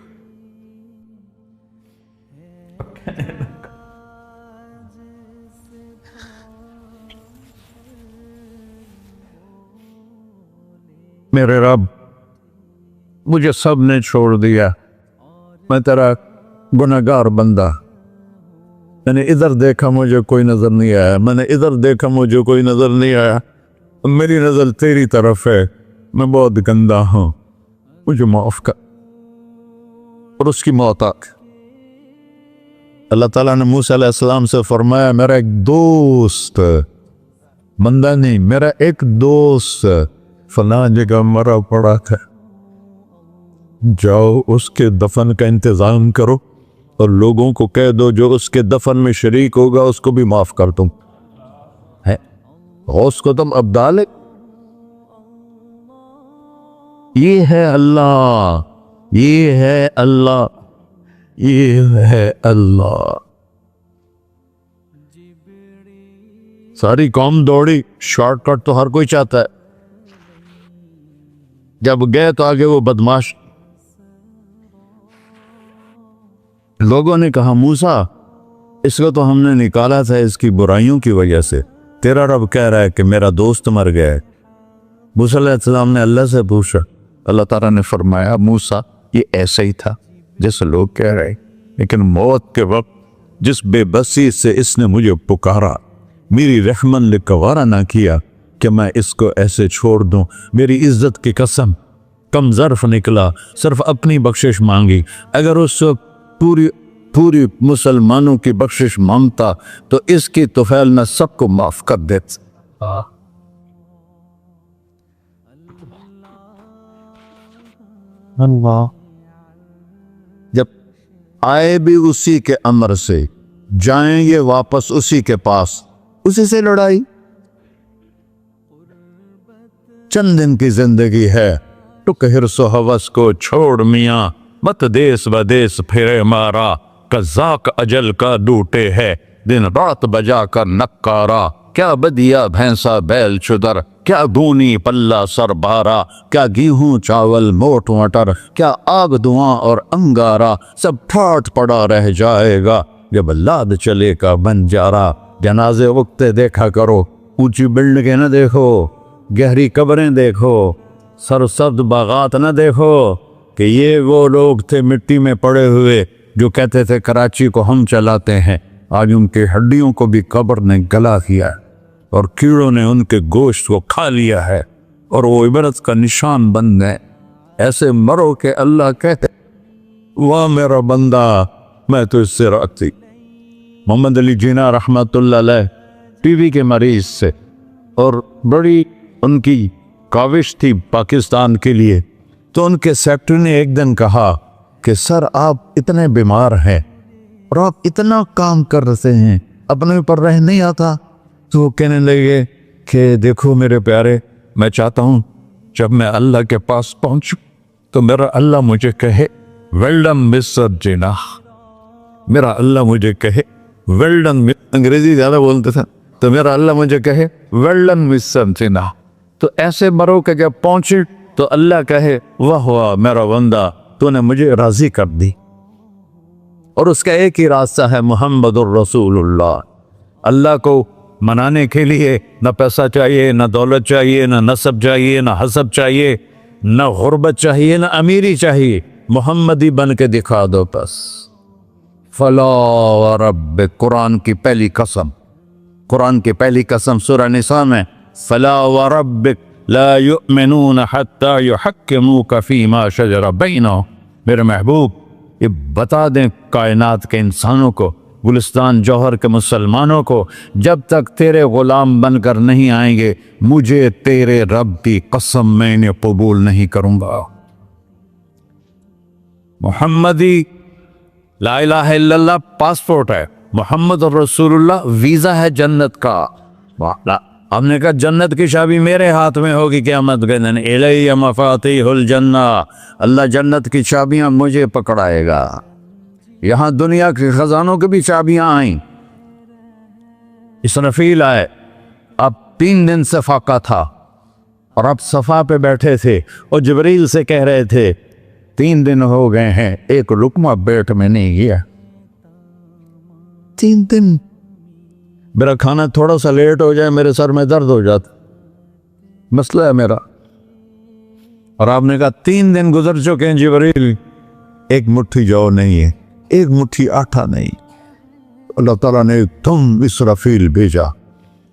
میرے رب، مجھے سب نے چھوڑ دیا، میں تیرا گناہگار بندہ. میں نے ادھر دیکھا مجھے کوئی نظر نہیں آیا، میں نے ادھر دیکھا مجھے کوئی نظر نہیں آیا. میری نظر تیری طرف ہے، میں بہت گندا ہوں، مجھے معاف کر. اور اس کی موت آ گئی. اللہ تعالیٰ نے موسیٰ علیہ السلام سے فرمایا میرا ایک دوست، بندہ نہیں، میرا ایک دوست فلاں جگہ مرا پڑا تھا، جاؤ اس کے دفن کا انتظام کرو اور لوگوں کو کہہ دو جو اس کے دفن میں شریک ہوگا اس کو بھی معاف کر دوں. غوث کو تم ابدال. یہ ہے اللہ، یہ ہے اللہ، یہ ہے اللہ. ساری قوم دوڑی، شارٹ کٹ تو ہر کوئی چاہتا ہے. جب گئے تو آگے وہ بدماش. لوگوں نے کہا موسیٰ اس کو تو ہم نے نکالا تھا اس کی برائیوں کی وجہ سے، تیرا رب کہہ رہا ہے کہ میرا دوست مر گیا ہے. موسیٰ علیہ السلام نے اللہ سے پوچھا، اللہ تعالیٰ نے فرمایا موسیٰ یہ ایسا ہی تھا جیسے لوگ کہہ رہے، لیکن موت کے وقت جس بے بسی سے اس نے مجھے پکارا، میری رحمن نے گوارا نہ کیا کہ میں اس کو ایسے چھوڑ دوں. میری عزت کی قسم، کم ظرف نکلا، صرف اپنی بخشش مانگی. اگر اس پوری مسلمانوں کی بخشش مانگتا تو اس کی طفیل نہ سب کو معاف کر دیتا. اللہ جب آئے بھی اسی کے امر سے، جائیں گے واپس اسی کے پاس، اسی سے لڑائی. چند دن کی زندگی ہے، ٹک حرص و ہوس کو چھوڑ میاں، مت دیس بدیس پھرے مارا. قزاق اجل کا ڈوٹے ہے، دن رات بجا کر نکارا. کیا بدیا بھینسا بیل چدر، کیا گونی پلہ سر بارا. کیا گیہوں چاول موٹ مٹر، کیا آگ دھواں اور انگارا. سب ٹھاٹ پڑا رہ جائے گا جب لاد چلے کا بنجارا. جنازے اگتے دیکھا کرو، اونچی بلڈنگیں نہ دیکھو، گہری قبریں دیکھو، سرسبز باغات نہ دیکھو کہ یہ وہ لوگ تھے مٹی میں پڑے ہوئے جو کہتے تھے کراچی کو ہم چلاتے ہیں. آج ان کے ہڈیوں کو بھی قبر نے گلا دیا ہے اور کیڑوں نے ان کے گوشت کو کھا لیا ہے اور وہ عبرت کا نشان بن گئے۔ ایسے مرو کہ اللہ کہتے واہ میرا بندہ میں تو اس سے راضی۔ محمد علی جناح رحمۃ اللہ علیہ ٹی وی کے مریض سے، اور بڑی ان کی کاوش تھی پاکستان کے لیے، تو ان کے سیکٹری نے ایک دن کہا کہ سر آپ اتنے بیمار ہیں اور آپ اتنا کام کر رہے ہیں، اپنے اوپر رہ نہیں آتا؟ تو وہ کہنے لگے کہ دیکھو میرے پیارے، میں چاہتا ہوں جب میں اللہ کے پاس پہنچوں تو میرا اللہ مجھے کہے ویل ڈن مسٹر جناح، میرا اللہ مجھے کہے ویل ڈن، انگریزی زیادہ بولتے تھے، تو میرا اللہ مجھے کہے ویل ڈن مسٹر جناح۔ تو ایسے مرو کہ جب پہنچے تو اللہ کہے واہ واہ میرا بندہ تو نے مجھے راضی کر دی۔ اور اس کا ایک ہی راستہ ہے محمد الرسول اللہ۔ اللہ کو منانے کے لیے نہ پیسہ چاہیے، نہ دولت چاہیے، نہ نسب چاہیے، نہ حسب چاہیے، نہ غربت چاہیے، نہ امیری چاہیے، محمدی بن کے دکھا دو بس۔ فلا وربک، قرآن کی پہلی قسم، قرآن کی پہلی قسم سورہ نساء میں، فلا وربک لا یؤمنون حتی یحکموک فیما شجر بینہم، میرے محبوب یہ بتا دیں کائنات کے انسانوں کو، گلستان جوہر کے مسلمانوں کو، جب تک تیرے غلام بن کر نہیں آئیں گے مجھے تیرے رب کی قسم میں انہیں قبول نہیں کروں گا۔ محمدی لا الہ الا اللہ پاسپورٹ ہے، محمد رسول اللہ ویزا ہے جنت کا۔ ہم نے کہا جنت کی چابی میرے ہاتھ میں ہوگی قیامت کے دن، الی مفاتیح الجنہ، اللہ جنت کی چابیاں مجھے پکڑائے گا۔ یہاں دنیا کے خزانوں کی بھی چابیاں آئیں۔ اسرافیل آئے، اب 3 دن سے فاقہ تھا اور اب صفا پہ بیٹھے تھے اور جبریل سے کہہ رہے تھے 3 دن ہو گئے ہیں ایک لقمہ پیٹ میں نہیں گیا، 3 دن میرا کھانا تھوڑا سا لیٹ ہو جائے میرے سر میں درد ہو جاتا، مسئلہ ہے میرا۔ اور آپ نے کہا 3 دن گزر چکے ہیں جبریل، ایک مٹھی جو نہیں ہے، ایک مٹھی آٹا نہیں۔ اللہ تعالیٰ نے تم اسرافیل بھیجا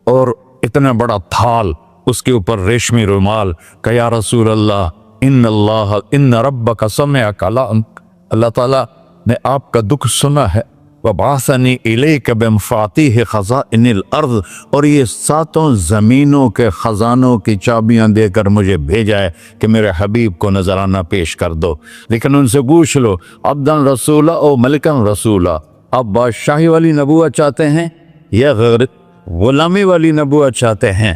اور اتنا بڑا تھال، اس کے اوپر ریشمی رومال، کہ یا رسول اللہ ان ربک سمع کلامک، اللہ تعالیٰ نے آپ کا دکھ سنا ہے، وَبَعَثَنِي إِلَيْكَ بِمَفَاتِيحِ خَزَائِنِ الْأَرْضِ، اور یہ 7 زمینوں کے خزانوں کی چابیاں دے کر مجھے بھیجا ہے کہ میرے حبیب کو نذرانہ پیش کر دو۔ لیکن ان سے پوچھ لو عبدن رسولہ او ملکن رسولہ، آپ بادشاہی والی نبوت چاہتے ہیں یا غیر غلامی والی نبوت چاہتے ہیں؟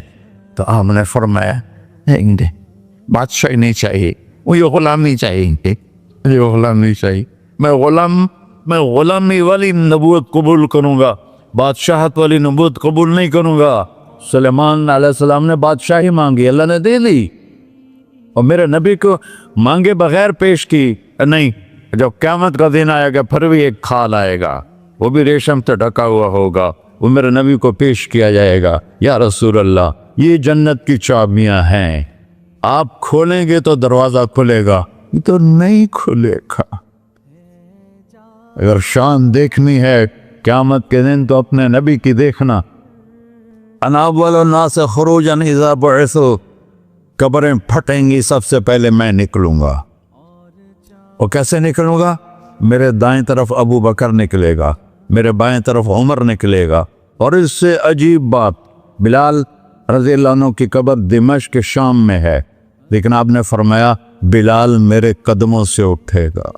تو آپ نے فرمایا نہیں، بادشاہی نہیں چاہیے، مجھے غلامی چاہیے، مجھے غلامی چاہیے، میں غلامی والی نبوت قبول کروں گا، بادشاہت والی نبوت قبول نہیں کروں گا۔ سلیمان علیہ السلام نے بادشاہی مانگی، اللہ نے دے دی، اور میرے نبی کو مانگے بغیر پیش کی نہیں۔ جب قیامت کا دن آئے گا پھر بھی ایک کھال آئے گا، وہ بھی ریشم سے ڈھکا ہوا ہوگا، وہ میرے نبی کو پیش کیا جائے گا، یا رسول اللہ یہ جنت کی چابیاں ہیں، آپ کھولیں گے تو دروازہ کھلے گا، یہ تو نہیں کھلے گا۔ اگر شان دیکھنی ہے قیامت کے دن تو اپنے نبی کی دیکھنا۔ انا اول الناس خروجا اذا بعثوا، قبریں پھٹیں گی سب سے پہلے میں نکلوں گا، اور کیسے نکلوں گا؟ میرے دائیں طرف ابو بکر نکلے گا، میرے بائیں طرف عمر نکلے گا، اور اس سے عجیب بات، بلال رضی اللہ عنہ کی قبر دمشق کے شام میں ہے، لیکن آپ نے فرمایا بلال میرے قدموں سے اٹھے گا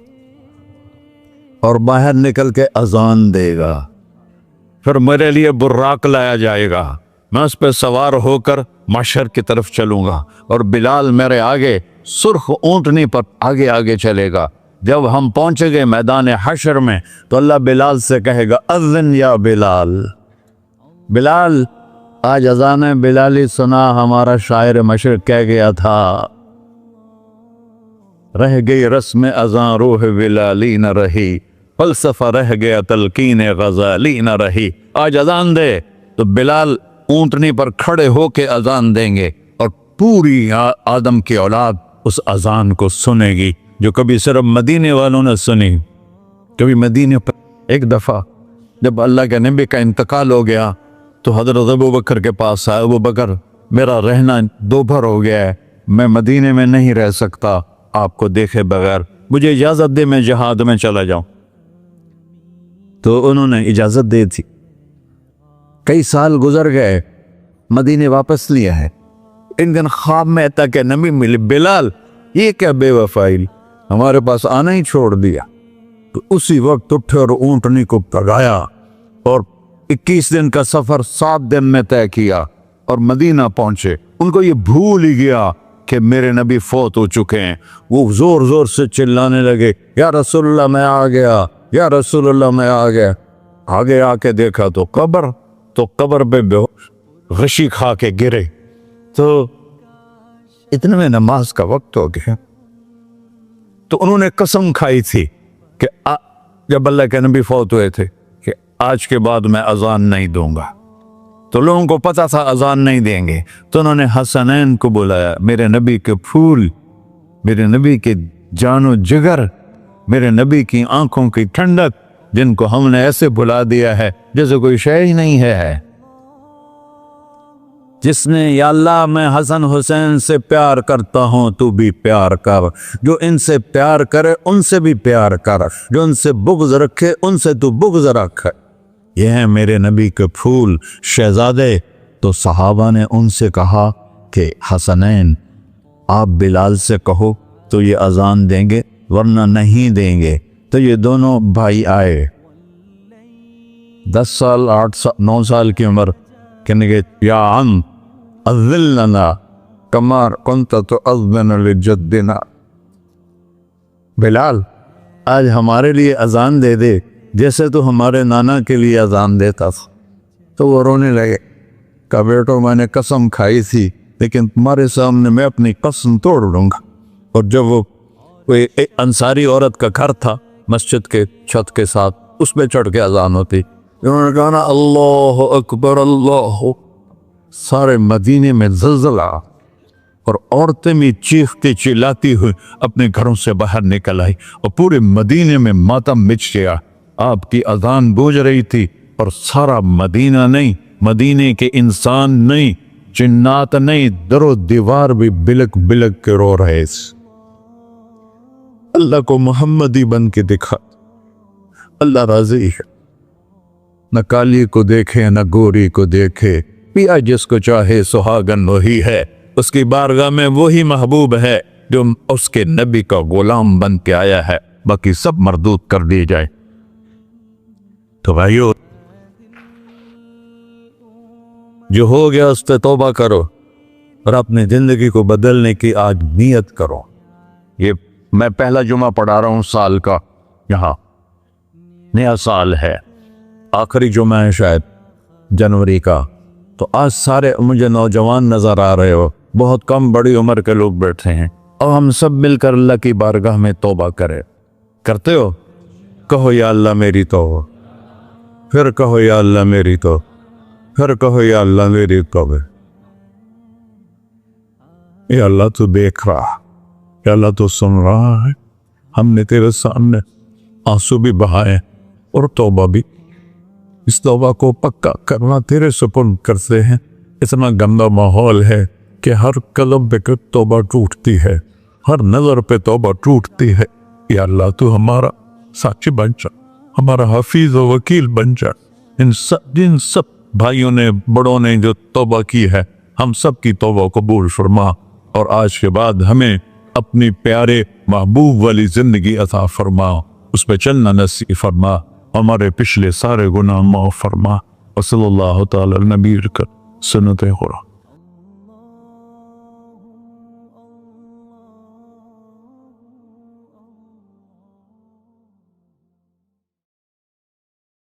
اور باہر نکل کے اذان دے گا، پھر میرے لیے براق لایا جائے گا، میں اس پہ سوار ہو کر محشر کی طرف چلوں گا، اور بلال میرے آگے سرخ اونٹنی پر آگے آگے چلے گا۔ جب ہم پہنچے گے میدان حشر میں تو اللہ بلال سے کہے گا اذن یا بلال، بلال آج اذان بلالی سنا، ہمارا شاعر مشرق کہہ گیا تھا، رہ گئی رسم اذان روح بلالی نہ رہی، فلسفہ رہ گیا تلقین غزالی نہ رہی۔ آج اذان دے تو بلال اونٹنی پر کھڑے ہو کے اذان دیں گے، اور پوری آدم کی اولاد اس اذان کو سنے گی جو کبھی صرف مدینے والوں نے سنی۔ کبھی مدینے پر ایک دفعہ جب اللہ کے نبی کا انتقال ہو گیا تو حضرت ابو بکر کے پاس آیا، ابو بکر میرا رہنا دوپہر ہو گیا ہے، میں مدینے میں نہیں رہ سکتا آپ کو دیکھے بغیر، مجھے اجازت دے میں جہاد میں چلا جاؤں۔ تو انہوں نے اجازت دے تھی۔ کئی سال گزر گئے، مدینے واپس لیا ہے۔ ایک دن خواب میں تک نبی ملے، بلال یہ کیا بے وفائی، ہمارے پاس آنا ہی چھوڑ دیا۔ تو اسی وقت اٹھے اور اونٹنی کو پگایا اور 21 دن کا سفر 7 دن میں طے کیا اور مدینہ پہنچے۔ ان کو یہ بھول ہی گیا کہ میرے نبی فوت ہو چکے ہیں۔ وہ زور زور سے چلانے لگے، یا رسول اللہ میں آ گیا، یا رسول اللہ میں آ گیا۔ آگے آ کے دیکھا تو قبر پہ غشی کھا کے گرے۔ تو اتنے میں نماز کا وقت ہو گیا۔ تو انہوں نے قسم کھائی تھی کہ جب اللہ کے نبی فوت ہوئے تھے کہ آج کے بعد میں اذان نہیں دوں گا۔ تو لوگوں کو پتا تھا اذان نہیں دیں گے، تو انہوں نے حسنین کو بلایا، میرے نبی کے پھول، میرے نبی کے جان و جگر، میرے نبی کی آنکھوں کی ٹھنڈک، جن کو ہم نے ایسے بلا دیا ہے جیسے کوئی شے ہی نہیں ہے۔ جس نے یا اللہ میں حسن حسین سے پیار کرتا ہوں تو بھی پیار کر، جو ان سے پیار کرے ان سے بھی پیار کر، جو ان سے بغض رکھے ان سے تو بغض رکھ۔ یہ ہیں میرے نبی کے پھول شہزادے۔ تو صحابہ نے ان سے کہا کہ حسنین آپ بلال سے کہو تو یہ اذان دیں گے، ورنہ نہیں دیں گے۔ تو یہ دونوں بھائی آئے، 10 سال 8 سال 9 سال کی عمر، کہنے گے یا عم اذن لنا کما کنت تؤذن لجدنا، بلال آج ہمارے لیے اذان دے دے جیسے تو ہمارے نانا کے لیے اذان دیتا تھا۔ تو وہ رونے لگے، کہا بیٹو میں نے قسم کھائی تھی لیکن تمہارے سامنے میں اپنی قسم توڑ لوں گا۔ اور جب وہ کوئی انصاری عورت کا گھر تھا مسجد کے چھت کے ساتھ، اس پہ چڑھ کے اذان ہوتی، انہوں نے کہا نا اللہ اکبر اللہ، سارے مدینے میں زلزلہ، اور عورتیں بھی چیختی چلاتی ہوئی اپنے گھروں سے باہر نکل آئی، اور پورے مدینے میں ماتم مچ گیا۔ آپ کی اذان گونج رہی تھی اور سارا مدینہ نہیں، مدینے کے انسان نہیں، جنات نہیں، در و دیوار بھی بلک بلک کے رو رہے تھے۔ اللہ کو محمدی بن کے دکھا، اللہ راضی ہے، نہ کالی کو دیکھے نہ گوری کو دیکھے، پیا جس کو چاہے سہاگن وہی ہے، اس کی بارگاہ میں وہی محبوب ہے جو اس کے نبی کا غلام بن کے آیا ہے، باقی سب مردود کر دی جائے۔ تو بھائیو جو ہو گیا اس سے توبہ کرو اور اپنی زندگی کو بدلنے کی آج نیت کرو۔ یہ میں پہلا جمعہ پڑھا رہا ہوں سال کا، یہاں نیا سال ہے، آخری جمعہ ہے شاید جنوری کا۔ تو آج سارے مجھے نوجوان نظر آ رہے ہو، بہت کم بڑی عمر کے لوگ بیٹھے ہیں، اور ہم سب مل کر اللہ کی بارگاہ میں توبہ کرتے ہو؟ کہو یا اللہ میری توبہ، پھر کہو یا اللہ میری توبہ، پھر کہو یا اللہ میری توبہ۔ یا اللہ تو دیکھ رہا، یا اللہ تو سن رہا ہے، ہم نے تیرے سامنے آنسو بھی بہائے اور توبہ بھی، اس توبہ کو پکا کرنا تیرے سپرد کرتے ہیں۔ اتنا گندا ماحول ہے کہ ہر قلب پہ توبہ ٹوٹتی ہے، ہر نظر پہ توبہ ٹوٹتی ہے۔ یا اللہ تو ہمارا ساتھی بن جا، ہمارا حفیظ و وکیل بن جا۔ جن سب بھائیوں نے بڑوں نے جو توبہ کی ہے، ہم سب کی توبہ قبول فرما، اور آج کے بعد ہمیں اپنی پیارے محبوب والی زندگی عطا فرما، اس پہ چلنا نصیب فرما، ہمارے پچھلے سارے گناہ معاف فرما۔ وصلی اللہ تعالی نبی کر سنت خورا۔